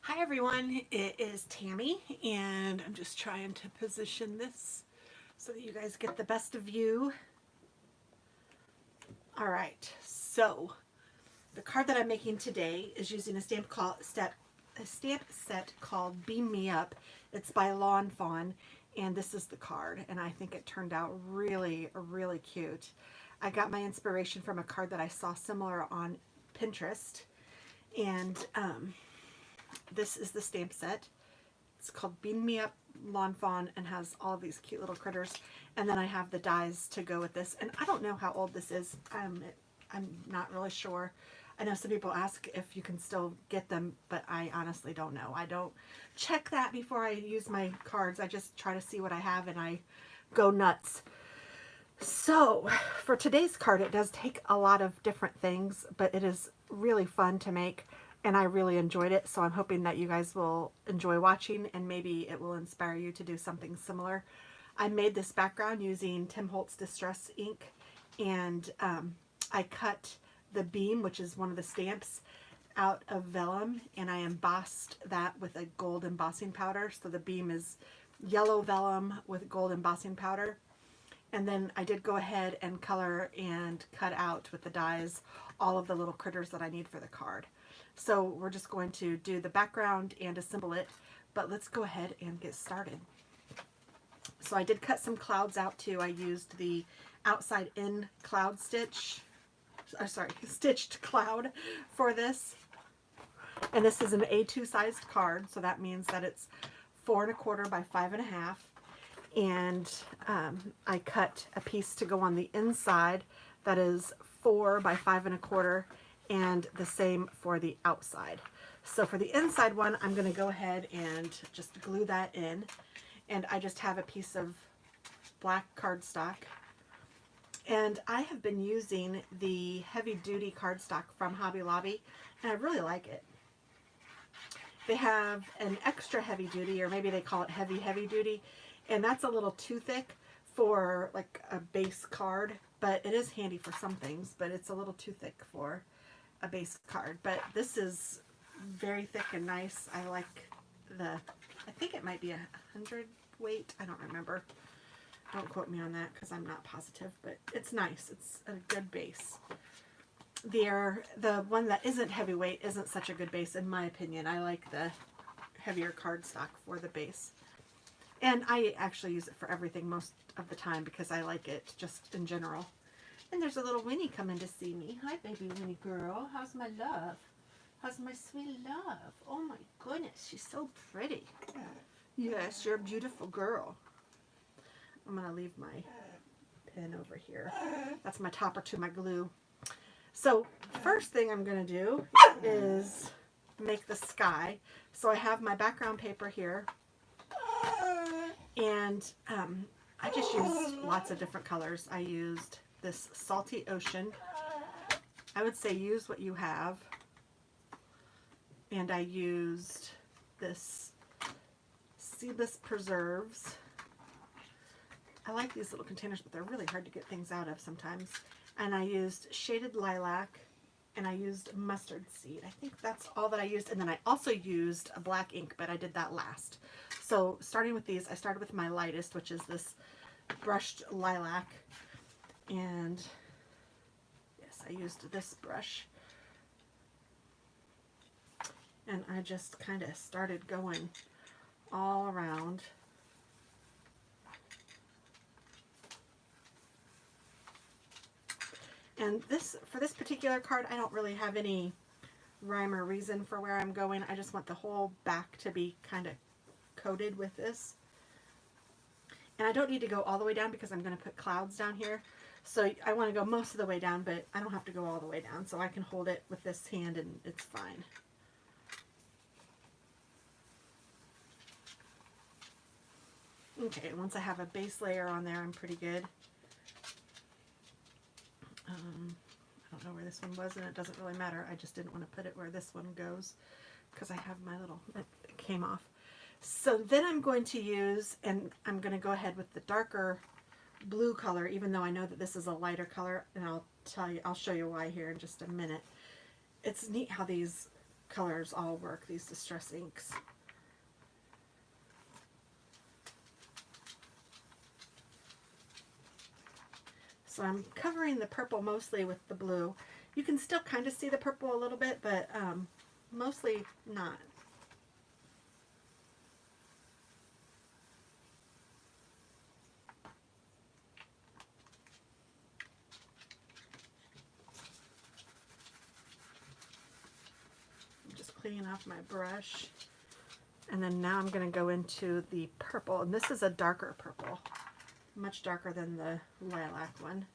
Hi everyone, it is Tammy, and I'm just trying to position this so that you guys get the best view. Alright, so the card that I'm making today is using a stamp set called Beam Me Up. It's by Lawn Fawn, and this is the card, and I think it turned out really cute. I got my inspiration from a card that I saw similar on Pinterest, and this is the stamp set. It's called Beam Me Up Lawn Fawn and has all of these cute little critters. And then I have the dies to go with this. And I don't know how old this is. I'm not really sure. I know some people ask if you can still get them, but I honestly don't know. I don't check that before I use my cards. I just try to see what I have and I go nuts. So for today's card, it does take a lot of different things, but it is really fun to make and I really enjoyed it. So I'm hoping that you guys will enjoy watching and maybe it will inspire you to do something similar. I made this background using Tim Holtz Distress ink, and I cut the beam, which is one of the stamps, out of vellum, and I embossed that with a gold embossing powder. So the beam is yellow vellum with gold embossing powder. And then I did go ahead and color and cut out with the dies all of the little critters that I need for the card. So we're just going to do the background and assemble it, but let's go ahead and get started. So I did cut some clouds out too. I used the outside in cloud stitch, stitched cloud for this. And this is an A2 sized card, so that means that it's 4 1/4 by 5 1/2. And I cut a piece to go on the inside that is 4 by 5 1/4, and the same for the outside. So for the inside one, I'm going to go ahead and just glue that in, and I just have a piece of black cardstock, and I have been using the heavy duty cardstock from Hobby Lobby, and I really like it. They have an extra heavy duty, or maybe they call it heavy duty, and that's a little too thick for like a base card, but it is handy for some things, but it's a little too thick for a base card. But this is very thick and nice. I like I think it might be 100 weight. I don't remember. Don't quote me on that because I'm not positive, but it's nice. It's a good base. The one that isn't heavyweight isn't such a good base in my opinion. I like the heavier cardstock for the base. And I actually use it for everything most of the time because I like it just in general. And there's a little Winnie coming to see me. Hi, baby Winnie girl. How's my love? How's my sweet love? Oh my goodness, she's so pretty. Yes, you're a beautiful girl. I'm going to leave my pen over here. That's my topper to my glue. So first thing I'm going to do is make the sky. So I have my background paper here. And I just used lots of different colors. I used this Salty Ocean. I would say use what you have. And I used this Seedless Preserves. I like these little containers, but they're really hard to get things out of sometimes. And I used Shaded Lilac, and I used Mustard Seed. I think that's all that I used. And then I also used a black ink, but I did that last. So starting with these, I started with my lightest, which is this brushed lilac. And yes, I used this brush. And I just kind of started going all around. And for this particular card, I don't really have any rhyme or reason for where I'm going. I just want the whole back to be kind of coated with this. And I don't need to go all the way down because I'm going to put clouds down here. So I want to go most of the way down, but I don't have to go all the way down. So I can hold it with this hand and it's fine. Okay, once I have a base layer on there, I'm pretty good. I don't know where this one was, and it doesn't really matter. I just didn't want to put it where this one goes because I have my little, it came off. So then I'm going to use, and I'm going to go ahead with the darker blue color, even though I know that this is a lighter color, and I'll show you why here in just a minute. It's neat how these colors all work, these distress inks. So I'm covering the purple mostly with the blue. You can still kind of see the purple a little bit, but mostly not. I'm just cleaning off my brush. And then now I'm going to go into the purple, and this is a darker purple, much darker than the lilac one.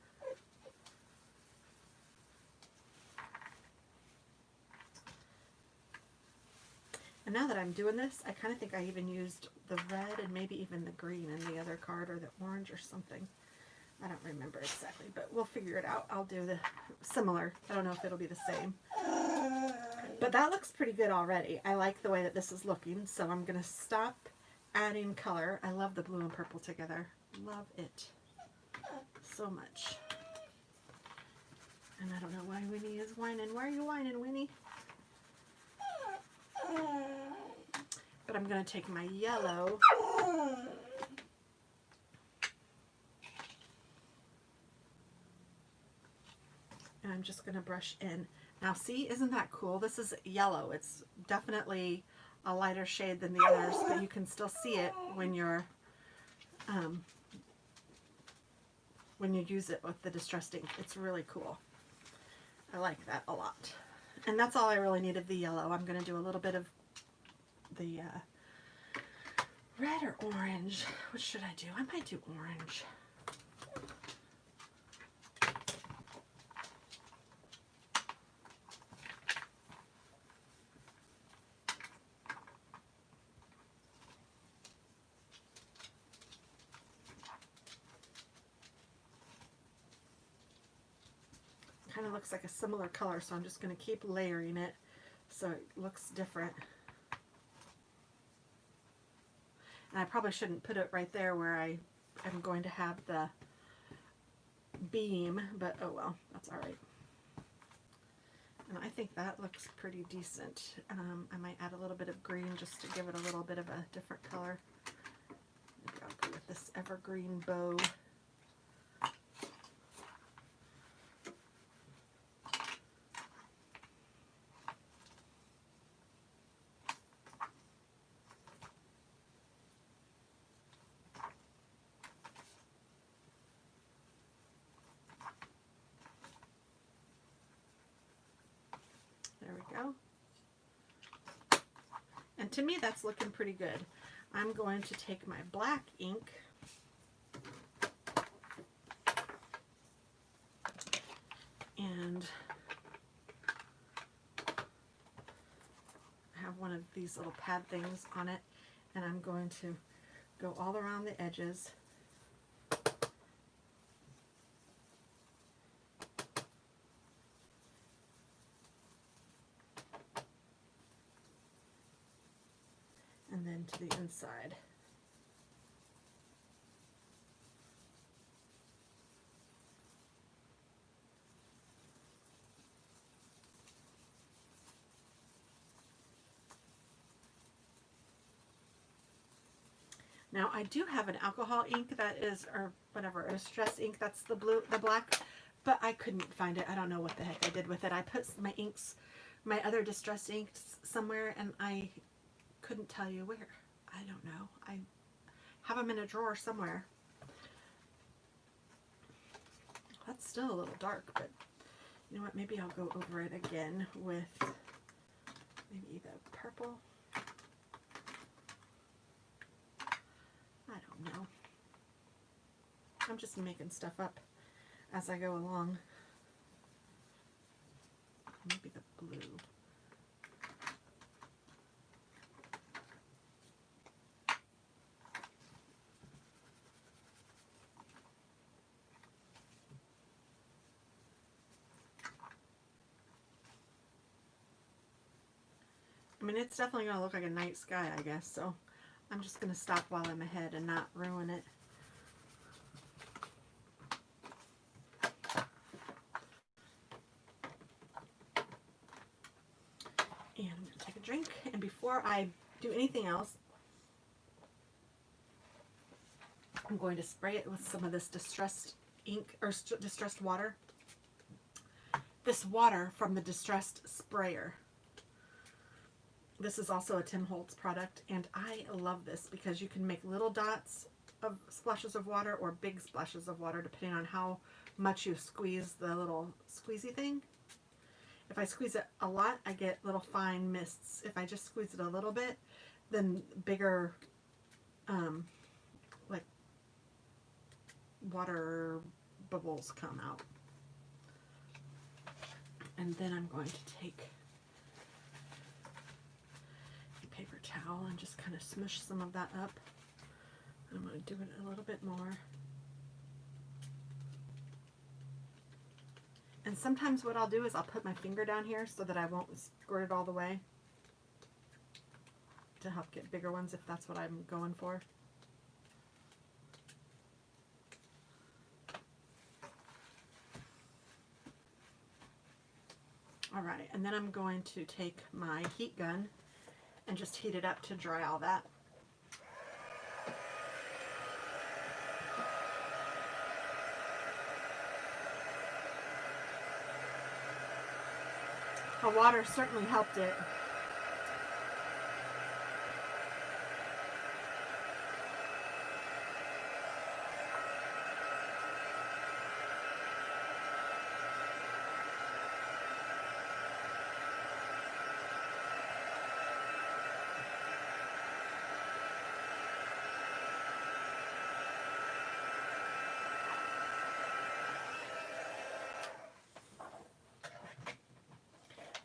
And now that I'm doing this, I kind of think I even used the red and maybe even the green in the other card, or the orange or something. I don't remember exactly, but we'll figure it out. I'll do the similar. I don't know if it'll be the same. But that looks pretty good already. I like the way that this is looking, so I'm going to stop adding color. I love the blue and purple together. Love it so much. And I don't know why Winnie is whining. Why are you whining, Winnie? But I'm going to take my yellow and I'm just going to brush in. Now see, isn't that cool? This is yellow. It's definitely a lighter shade than the others, but you can still see it when you're when you use it with the distressed ink. It's really cool. I like that a lot. And that's all I really need of the yellow. I'm going to do a little bit of the red or orange. What should I do? I might do orange. Kind of looks like a similar color, so I'm just going to keep layering it so it looks different. And I probably shouldn't put it right there where I am going to have the beam, but oh well, that's all right. And I think that looks pretty decent. I might add a little bit of green just to give it a little bit of a different color. Maybe I'll go with this evergreen bow. There we go. And to me, that's looking pretty good. I'm going to take my black ink and have one of these little pad things on it, and I'm going to go all around the edges. And then to the inside. Now I do have an alcohol ink that is, or whatever, a distress ink that's the blue, the black, but I couldn't find it. I don't know what the heck I did with it. I put my inks, my other distress inks somewhere, and I couldn't tell you where. I don't know. I have them in a drawer somewhere. That's still a little dark, but you know what? Maybe I'll go over it again with maybe the purple. I don't know. I'm just making stuff up as I go along. Maybe the blue. I mean, it's definitely going to look like a night sky, I guess, so I'm just going to stop while I'm ahead and not ruin it. And I'm going before I do anything else, I'm going to spray it with some of this distressed ink or distressed water. This water from the Distressed Sprayer. This is also a Tim Holtz product, and I love this because you can make little dots of splashes of water or big splashes of water depending on how much you squeeze the little squeezy thing. If I squeeze it a lot, I get little fine mists. If I just squeeze it a little bit, then bigger like water bubbles come out. And then I'm going to take a paper towel and just kind of smush some of that up. I'm going to do it a little bit more. And sometimes what I'll do is I'll put my finger down here so that I won't squirt it all the way to help get bigger ones if that's what I'm going for. Alright, and then I'm going to take my heat gun and just heat it up to dry all that. The water certainly helped it.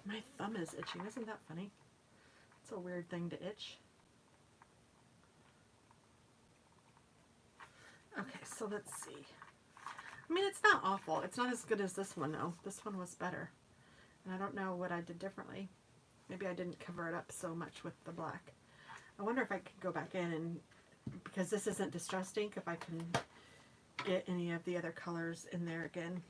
My thumb is itching. Isn't that funny? It's a weird thing to itch. Okay, so let's see. I mean, it's not awful. It's not as good as this one, though. This one was better. And I don't know what I did differently. Maybe I didn't cover it up so much with the black. I wonder if I could go back in and, because this isn't distressed ink, if I can get any of the other colors in there again.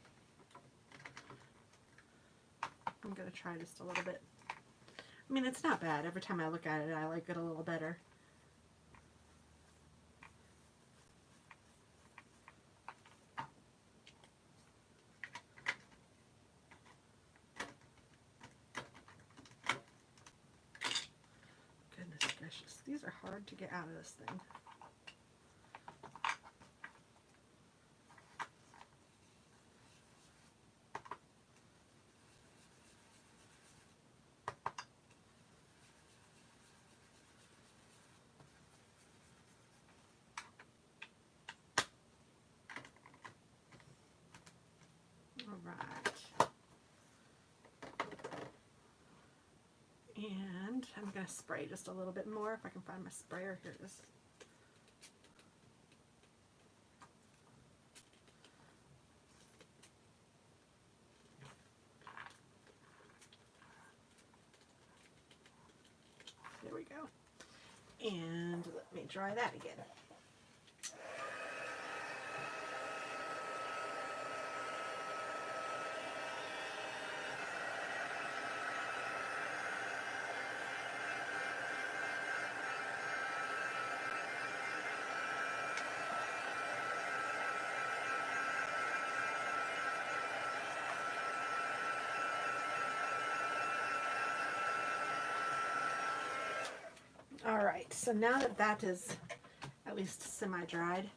I'm going to try just a little bit. I mean, it's not bad. Every time I look at it, I like it a little better. Goodness gracious. These are hard to get out of this thing. Alright. And I'm going to spray just a little bit more if I can find my sprayer. Here it is. There we go. And let me dry that again. Alright, so now that that is at least semi-dried,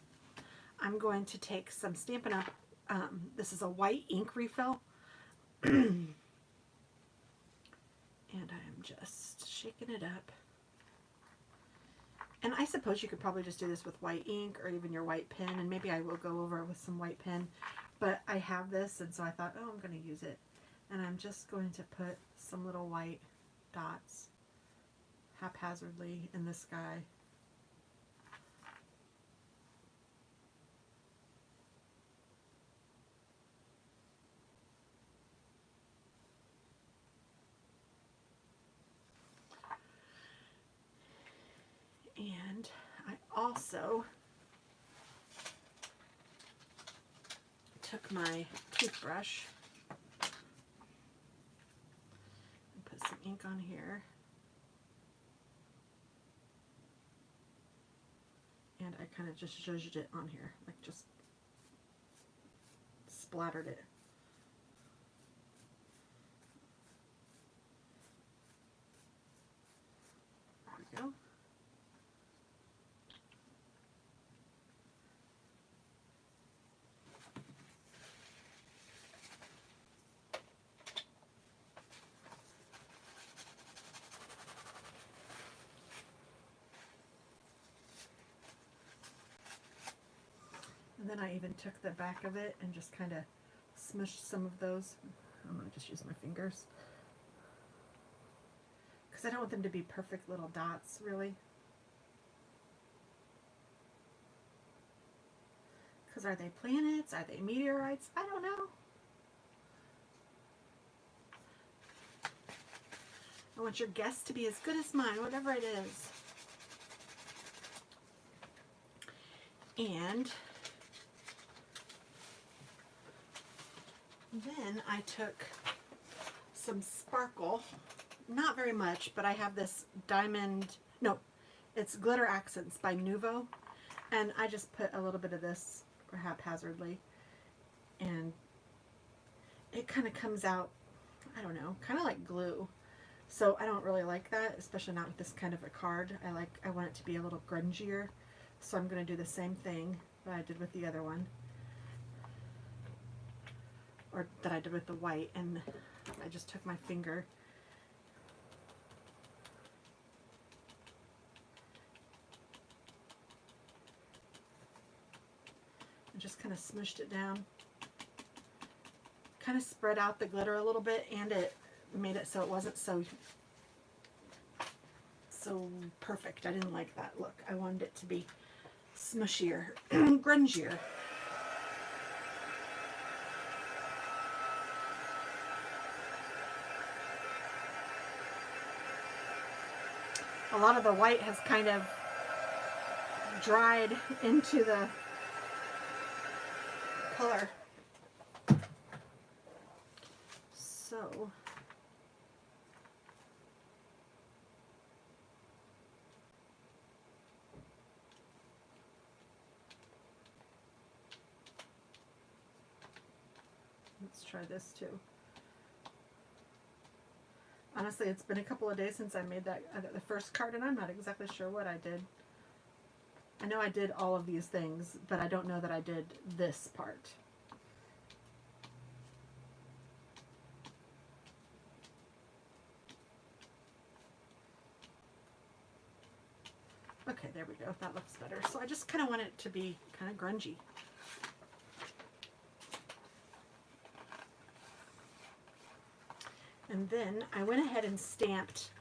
I'm going to take some Stampin' Up! This is a white ink refill. And I am just shaking it up. And I suppose you could probably just do this with white ink or even your white pen, and maybe I will go over it with some white pen. But I have this, and so I thought, oh, I'm going to use it. And I'm just going to put some little white dots haphazardly in the sky. And I also took my toothbrush and put some ink on here. and I kind of just zhuzhed it on here, like just splattered it. There we go. And then I even took the back of it and just kind of smushed some of those. I'm going to just use my fingers, because I don't want them to be perfect little dots, really. Because are they planets? Are they meteorites? I don't know. I want your guess to be as good as mine, whatever it is. And then I took some sparkle, not very much, but I have this diamond, no, it's Glitter Accents by Nuvo, and I just put a little bit of this haphazardly, and it kind of comes out, I don't know, kind of like glue. So I don't really like that, especially not with this kind of a card. I want it to be a little grungier, so I'm going to do the same thing that I did with the other one, or that I did with the white, and I just took my finger and just kind of smushed it down. Kind of spread out the glitter a little bit, and it made it so it wasn't so perfect. I didn't like that look. I wanted it to be smushier, grungier. A lot of the white has kind of dried into the color. So let's try this too. Honestly, it's been a couple of days since I made that the first card, and I'm not exactly sure what I did. I know I did all of these things, but I don't know that I did this part. Okay, there we go. That looks better. So I just kind of want it to be kind of grungy. And then I went ahead and stamped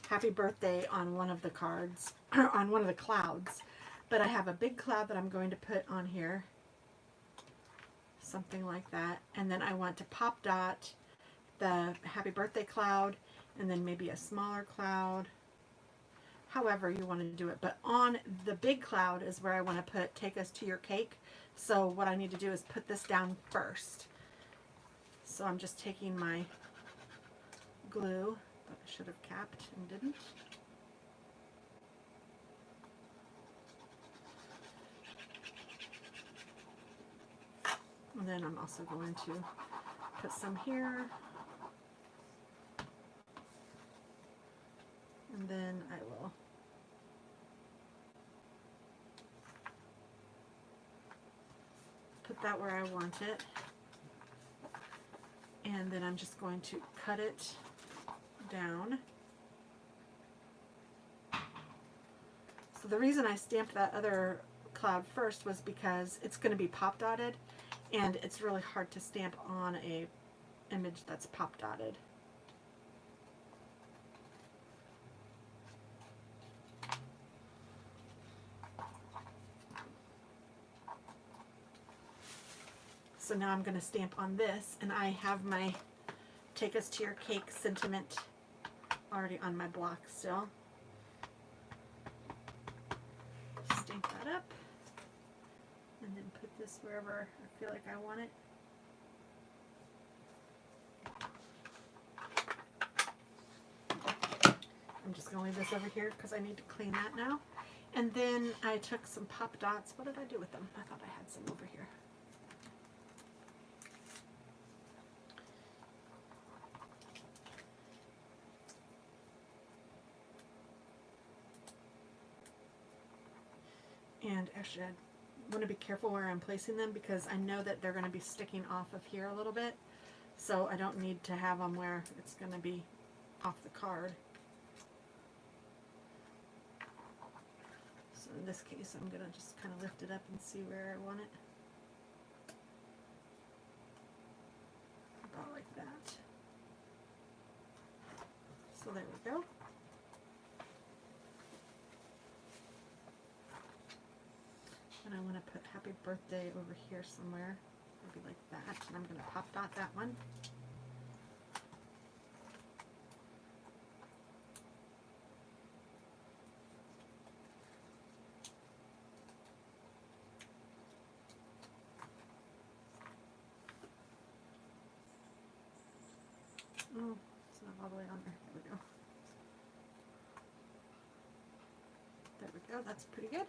happy birthday on one of the cards, on one of the clouds. But I have a big cloud that I'm going to put on here. Something like that. And then I want to pop dot the happy birthday cloud, and then maybe a smaller cloud. However you want to do it. But on the big cloud is where I want to put take us to your cake. So what I need to do is put this down first. So I'm just taking my glue that I should have capped and didn't. And then I'm also going to put some here. And then I will put that where I want it. And then I'm just going to cut it down. So the reason I stamped that other cloud first was because it's going to be pop dotted, and it's really hard to stamp on a image that's pop dotted. So now I'm going to stamp on this, and I have my take us to your cake sentiment already on my block still. Stamp that up, and then put this wherever I feel like I want it. I'm I'm just going to leave this over here because I need to clean that now. And then I took some pop dots. What did I do with them? I thought I had some over here. And actually, I want to be careful where I'm placing them because I know that they're going to be sticking off of here a little bit. So I don't need to have them where it's going to be off the card. So in this case, I'm going to just kind of lift it up and see where I want it. About like that. So there we go. And I want to put happy birthday over here somewhere, maybe like that. And I'm going to pop dot that one. Oh, it's not all the way on there. There we go. There we go. That's pretty good.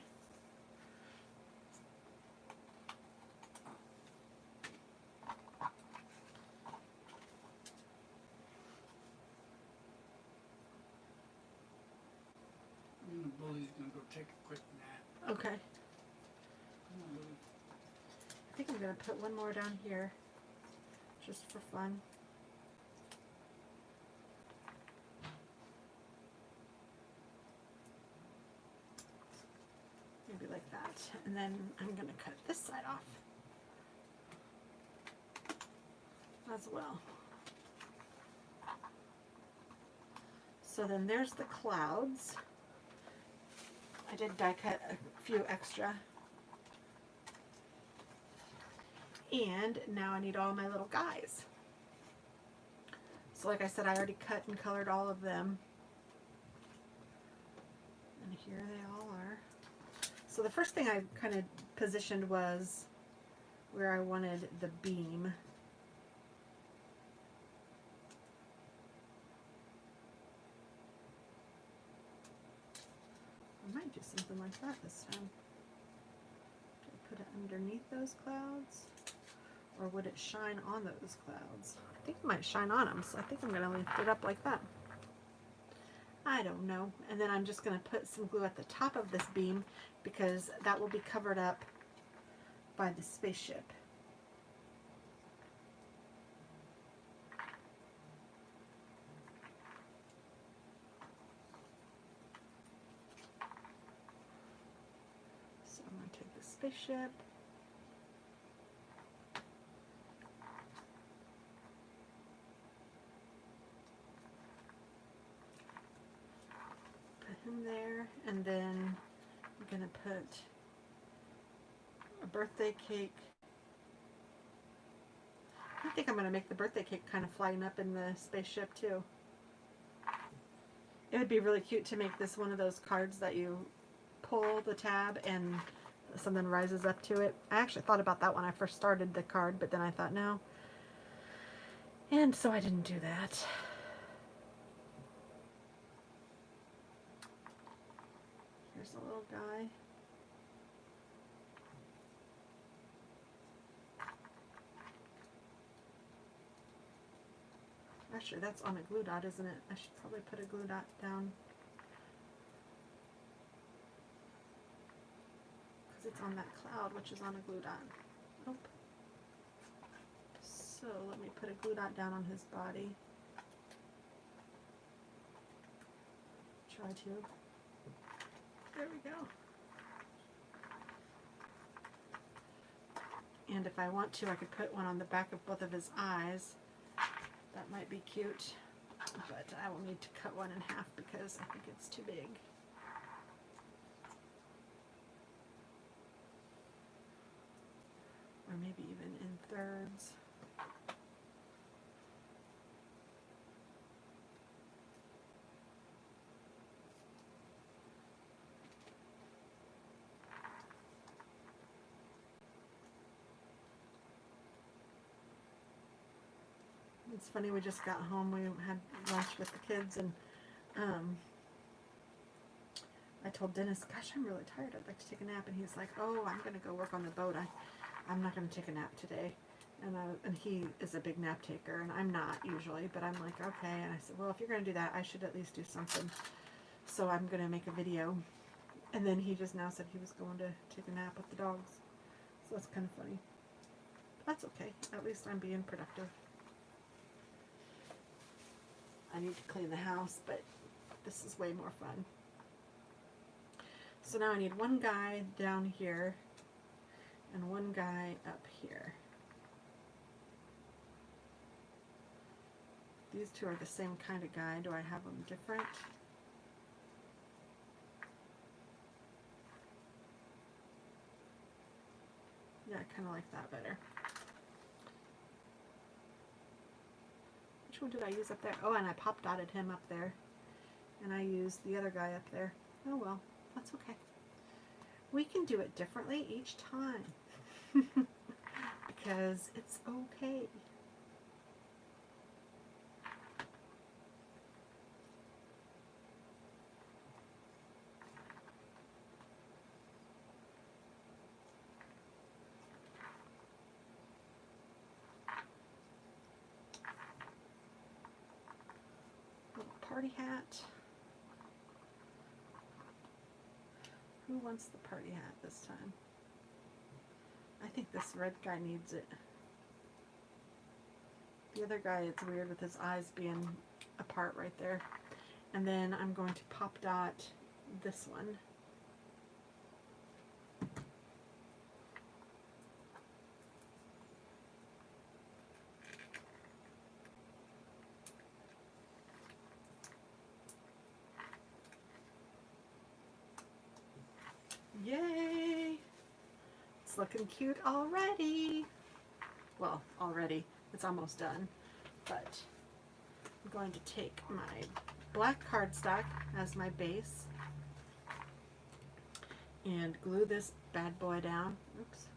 And the bully's gonna go take a quick nap. Okay. Come on, Bully. I think I'm going to put one more down here just for fun. Maybe like that. And then I'm going to cut this side off as well. So then there's the clouds. I did die cut a few extra. And now I need all my little guys. So like I said, I already cut and colored all of them. And here they all are. So the first thing I kind of positioned was where I wanted the beam. I might do something like that this time. Do I put it underneath those clouds? Or would it shine on those clouds? I think it might shine on them, so I think I'm going to lift it up like that. I don't know. And then I'm just going to put some glue at the top of this beam because that will be covered up by the spaceship. So I'm going to take the spaceship. Put him there, and then I'm going to put a birthday cake. I think I'm going to make the birthday cake kind of flying up in the spaceship too. It would be really cute to make this one of those cards that you pull the tab and something rises up to it. I actually thought about that when I first started the card, but then I thought no. And so I didn't do that. Here's a little guy. Actually, that's on a glue dot, isn't it? I should probably put a glue dot down. Because it's on that cloud, which is on a glue dot. Nope. So let me put a glue dot down on his body. Try to. There we go. And if I want to, I could put one on the back of both of his eyes. That might be cute, but I will need to cut one in half because I think it's too big. Or maybe even in thirds. It's funny, we just got home, we had lunch with the kids, and I told Dennis, gosh, I'm really tired. I'd like to take a nap. And he's like, oh, I'm going to go work on the boat. I'm not going to take a nap today. And he is a big nap taker, and I'm not usually, but I'm like, okay. And I said, well, if you're going to do that, I should at least do something. So I'm going to make a video. And then he just now said he was going to take a nap with the dogs. So that's kind of funny. That's okay. At least I'm being productive. I need to clean the house, but this is way more fun. So now I need one guy down here and one guy up here. These two are the same kind of guy. Do I have them different? Yeah, I kind of like that better. Which one did I use up there? Oh, and I pop dotted him up there. And I used the other guy up there. Oh well, that's okay. We can do it differently each time. Because it's okay. Little party hat. Who wants the party hat this time? I think this red guy needs it. The other guy, it's weird with his eyes being apart right there. And then I'm going to pop dot this one. Yay! It's looking cute already. Well, already. It's almost done. But I'm going to take my black cardstock as my base and glue this bad boy down. Oops,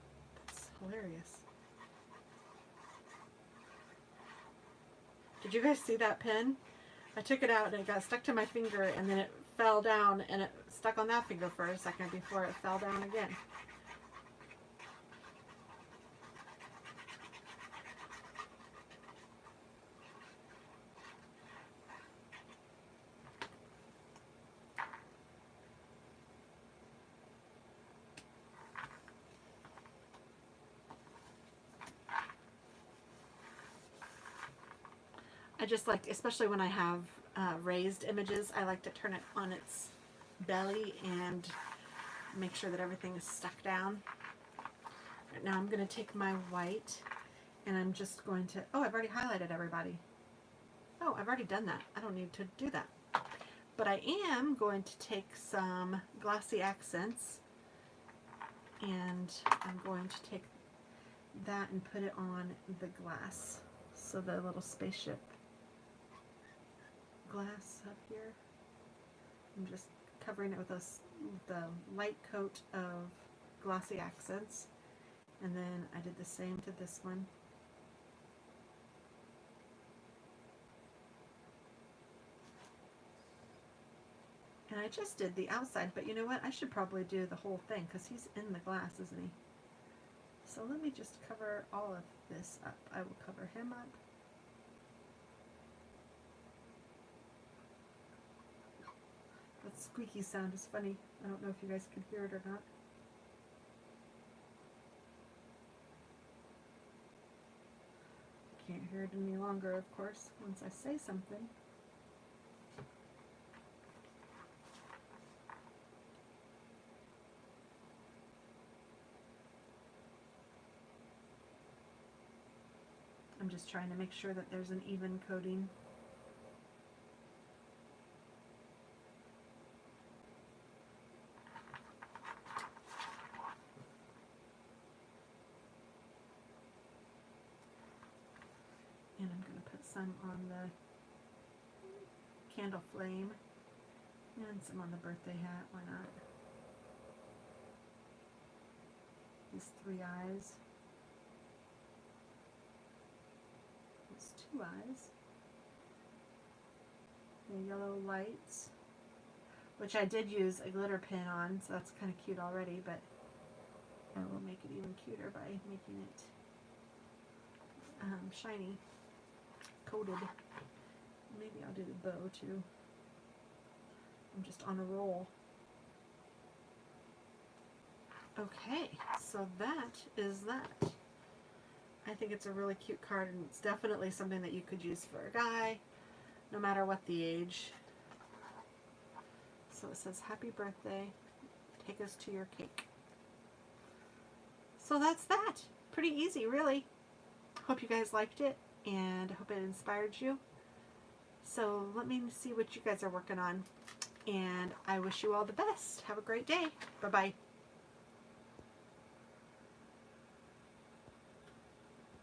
that's hilarious. Did you guys see that pin? I took it out and it got stuck to my finger, and then it fell down and it stuck on that finger for a second before it fell down again. I just like, especially when I have raised images, I like to turn it on its belly and make sure that everything is stuck down. Right now I'm going to take my white and I'm just going to, oh, I've already highlighted everybody. Oh, I've already done that. I don't need to do that. But I am going to take some glossy accents and I'm going to take that and put it on the glass. So the little spaceship glass up here. I'm just covering it with the light coat of glossy accents. And then I did the same to this one. And I just did the outside, but you know what? I should probably do the whole thing because he's in the glass, isn't he? So let me just cover all of this up. I will cover him up. That squeaky sound is funny. I don't know if you guys can hear it or not. I can't hear it any longer, of course, once I say something. I'm just trying to make sure that there's an even coating. And I'm going to put some on the candle flame and some on the birthday hat. Why not? These three eyes. These two eyes. The yellow lights. which I did use a glitter pin on, so that's kind of cute already, but I will make it even cuter by making it shiny, coated. Maybe I'll do the bow too. I'm just on a roll. Okay, so that is that. I think it's a really cute card, and it's definitely something that you could use for a guy, no matter what the age. So it says, happy birthday, take us to your cake. So that's that. Pretty easy, really. Hope you guys liked it, and I hope it inspired you. So let me see what you guys are working on, and I wish you all the best. Have a great day. Bye-bye.